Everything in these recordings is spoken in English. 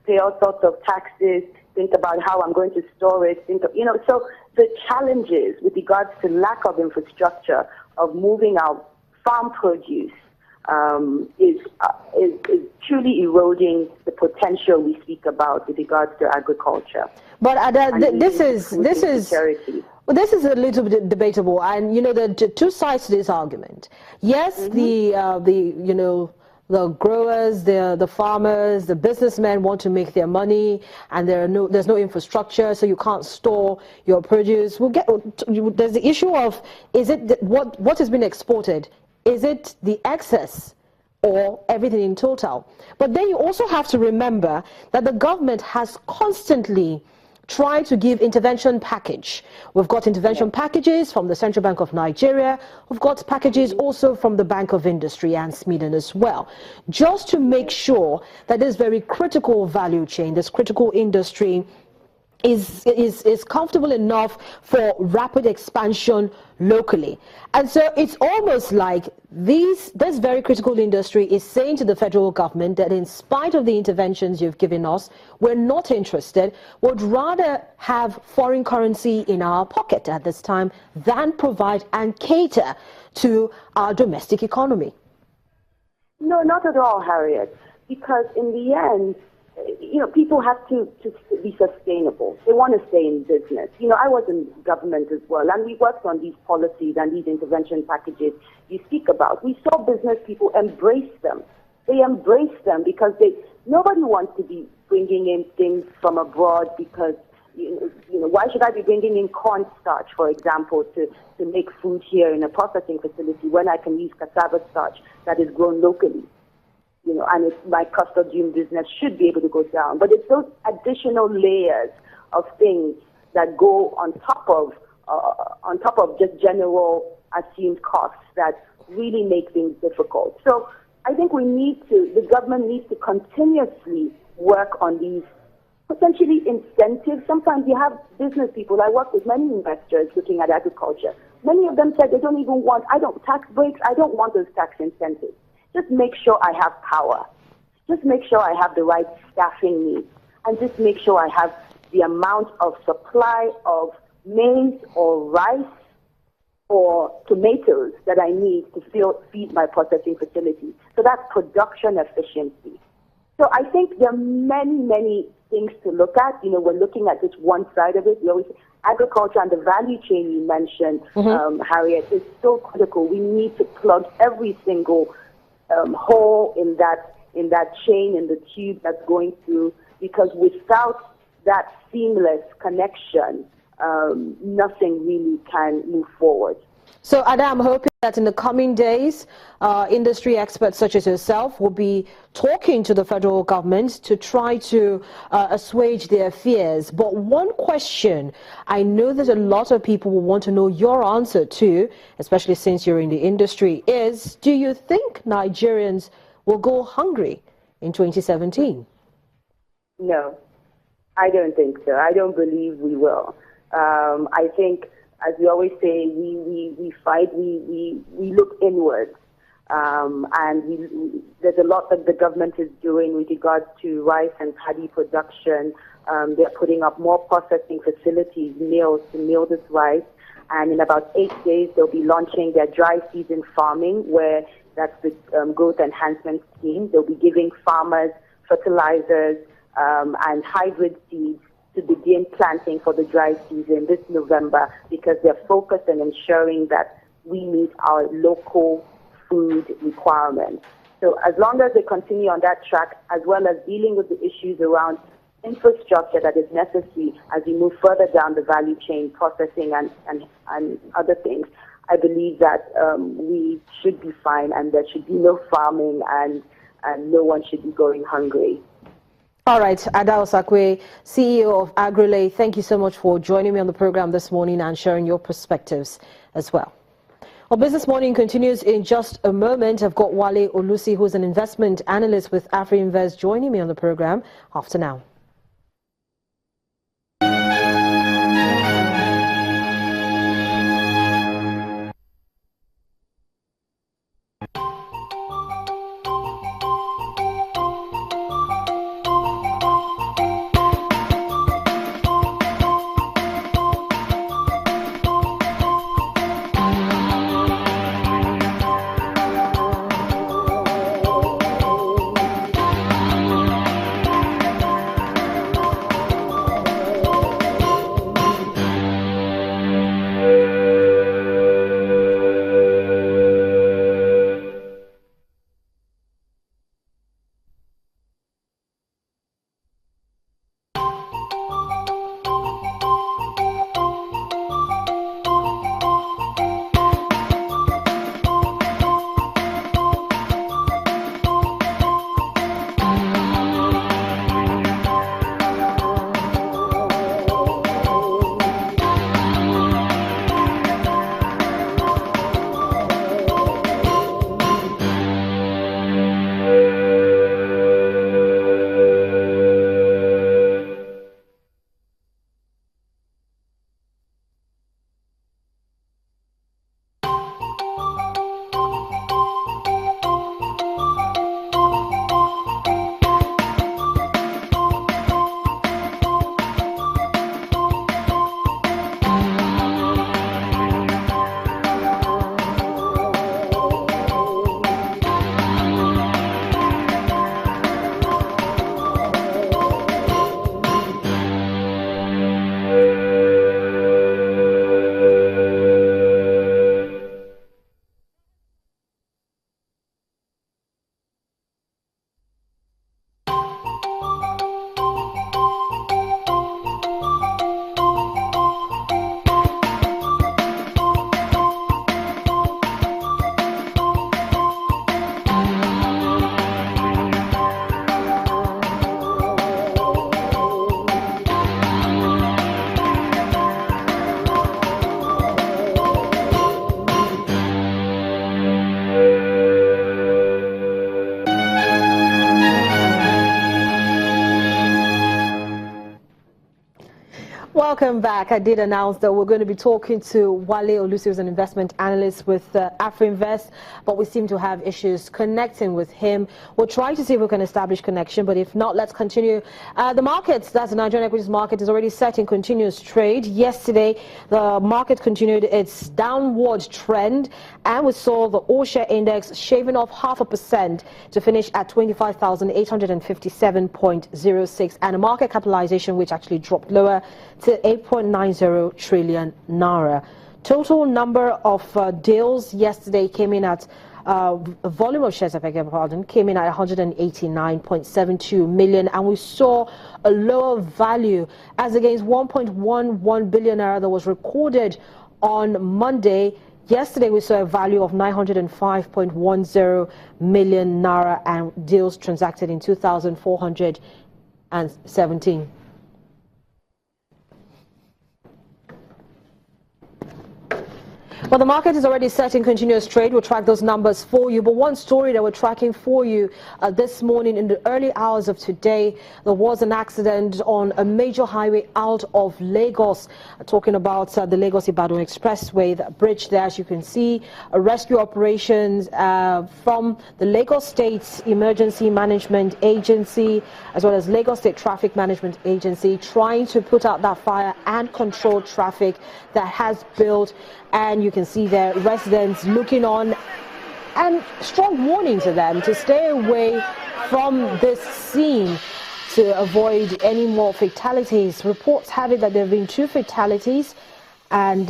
pay all sorts of taxes, think about how I'm going to store it, so the challenges with regards to lack of infrastructure of moving our farm produce is truly eroding the potential we speak about with regards to agriculture. But this is a little bit debatable, and there are two sides to this argument. Yes, the growers, the farmers, the businessmen want to make their money, and there's no infrastructure, so you can't store your produce. There's the issue of, is it what has been exported? Is it the excess or everything in total? But then you also have to remember that the government has constantly tried to give intervention package. We've got intervention packages from the Central Bank of Nigeria. We've got packages also from the Bank of Industry and Sweden as well, just to make sure that this very critical value chain, this critical industry, is comfortable enough for rapid expansion locally. And so it's almost like this very critical industry is saying to the federal government that in spite of the interventions you've given us, we're not interested, would rather have foreign currency in our pocket at this time than provide and cater to our domestic economy. No, not at all, Harriet, because in the end, people have to be sustainable. They want to stay in business. I was in government as well, and we worked on these policies and these intervention packages you speak about. We saw business people embrace them. They embrace them because nobody wants to be bringing in things from abroad because, why should I be bringing in cornstarch, for example, to make food here in a processing facility when I can use cassava starch that is grown locally? And my cost of doing business should be able to go down. But it's those additional layers of things that go on top of just general assumed costs that really make things difficult. So I think the government needs to continuously work on these potentially incentives. Sometimes you have business people. I work with many investors looking at agriculture. Many of them said they don't even want, tax breaks, I don't want those tax incentives. Just make sure I have power. Just make sure I have the right staffing needs. And just make sure I have the amount of supply of maize or rice or tomatoes that I need to feed my processing facility. So that's production efficiency. So I think there are many, many things to look at. We're looking at just one side of it. We always agriculture and the value chain you mentioned, Harriet, is so critical. We need to plug every single hole in that chain, in the tube that's going through, because without that seamless connection, nothing really can move forward. So, Ada, I'm hoping that in the coming days, industry experts such as yourself will be talking to the federal government to try to assuage their fears. But one question I know that a lot of people will want to know your answer to, especially since you're in the industry, is, do you think Nigerians will go hungry in 2017? No, I don't think so. I don't believe we will. I think, as we always say, we fight, we look inwards. And there's a lot that the government is doing with regards to rice and paddy production. They're putting up more processing facilities, mills, to mill this rice. And in about 8 days, they'll be launching their dry season farming, where that's the growth enhancement scheme. They'll be giving farmers fertilizers and hybrid seeds to begin planting for the dry season this November, because they're focused on ensuring that we meet our local food requirements. So as long as they continue on that track, as well as dealing with the issues around infrastructure that is necessary as we move further down the value chain, processing and other things, I believe that we should be fine, and there should be no farming, and no one should be going hungry. All right, Ada Osakwe, CEO of Agrolay, thank you so much for joining me on the program this morning and sharing your perspectives as well. Well, Business Morning continues in just a moment. I've got Wale Olusi, who's an investment analyst with AfriInvest, joining me on the program after now. Welcome back. I did announce that we're going to be talking to Wale Olusi, who's an investment analyst with AfroInvest, but we seem to have issues connecting with him. We'll try to see if we can establish connection, but if not, let's continue. The markets, that's the Nigerian equities market, is already set in continuous trade. Yesterday, the market continued its downward trend, and we saw the all-share index shaving off 0.5% to finish at 25,857.06, and a market capitalization which actually dropped lower to 8.90 trillion naira. Total number of deals yesterday came in at volume of shares, I beg your pardon, came in at 189.72 million, and we saw a lower value as against 1.11 billion naira that was recorded on Monday. Yesterday we saw a value of 905.10 million naira and deals transacted in 2,417. Well, the market is already set in continuous trade. We'll track those numbers for you. But one story that we're tracking for you this morning in the early hours of today, there was an accident on a major highway out of Lagos. Talking about the Lagos-Ibadan Expressway, the bridge there, as you can see, rescue operations from the Lagos State Emergency Management Agency, as well as Lagos State Traffic Management Agency, trying to put out that fire and control traffic that has built. And you can see their residents looking on, and strong warning to them to stay away from this scene to avoid any more fatalities. Reports have it that there have been 2 fatalities, and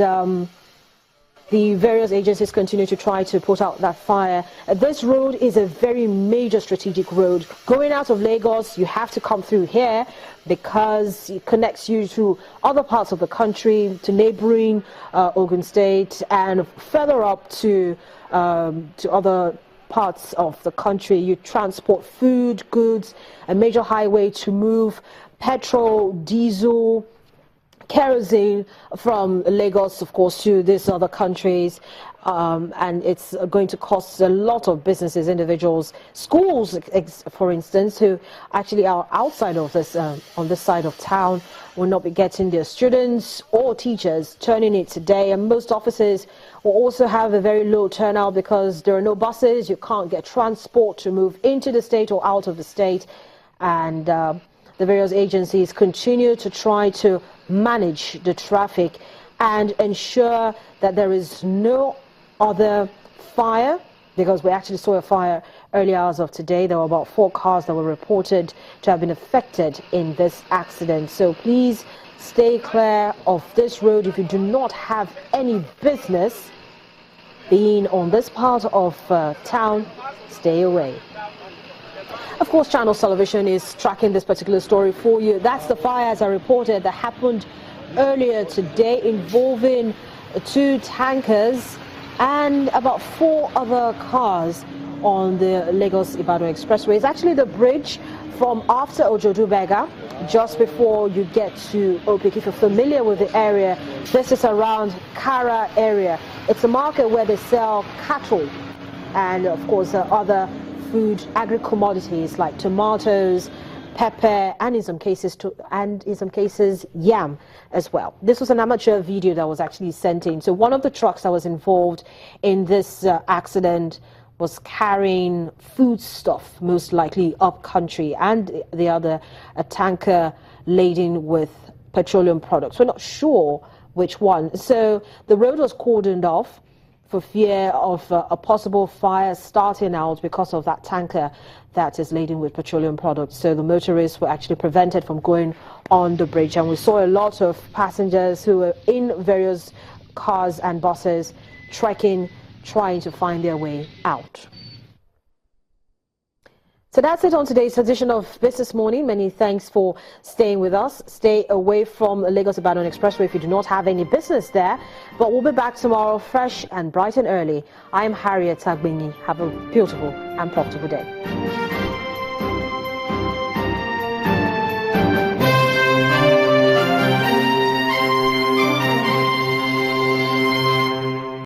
the various agencies continue to try to put out that fire. This road is a very major strategic road. Going out of Lagos, you have to come through here because it connects you to other parts of the country, to neighboring Ogun State, and further up to other parts of the country. You transport food, goods, a major highway to move petrol, diesel, kerosene from Lagos, of course, to these other countries, and it's going to cost a lot of businesses, individuals, schools, for instance, who actually are outside of this, on this side of town, will not be getting their students or teachers turning it today. And most offices will also have a very low turnout because there are no buses. You can't get transport to move into the state or out of the state, and the various agencies continue to try to manage the traffic and ensure that there is no other fire, because we actually saw a fire early hours of today. There were about 4 cars that were reported to have been affected in this accident. So please stay clear of this road if you do not have any business being on this part of town. Stay away. Of course, Channel Television is tracking this particular story for you. That's the fire, as I reported, that happened earlier today, involving 2 tankers and about 4 other cars on the Lagos-Ibadan Expressway. It's actually the bridge from after Ojodubega, just before you get to Opik. If you're familiar with the area, this is around Kara area. It's a market where they sell cattle and, of course, other food, agri-commodities like tomatoes, pepper, and in some cases yam as well. This was an amateur video that was actually sent in. So one of the trucks that was involved in this accident was carrying food stuff, most likely up country, and the other a tanker laden with petroleum products. We're not sure which one. So the road was cordoned off for fear of a possible fire starting out because of that tanker that is laden with petroleum products. So the motorists were actually prevented from going on the bridge, and we saw a lot of passengers who were in various cars and buses trekking, trying to find their way out. So that's it on today's edition of Business Morning. Many thanks for staying with us. Stay away from the Lagos-Ibadan Expressway if you do not have any business there. But we'll be back tomorrow fresh and bright and early. I'm Harriet Tagbini. Have a beautiful and profitable day.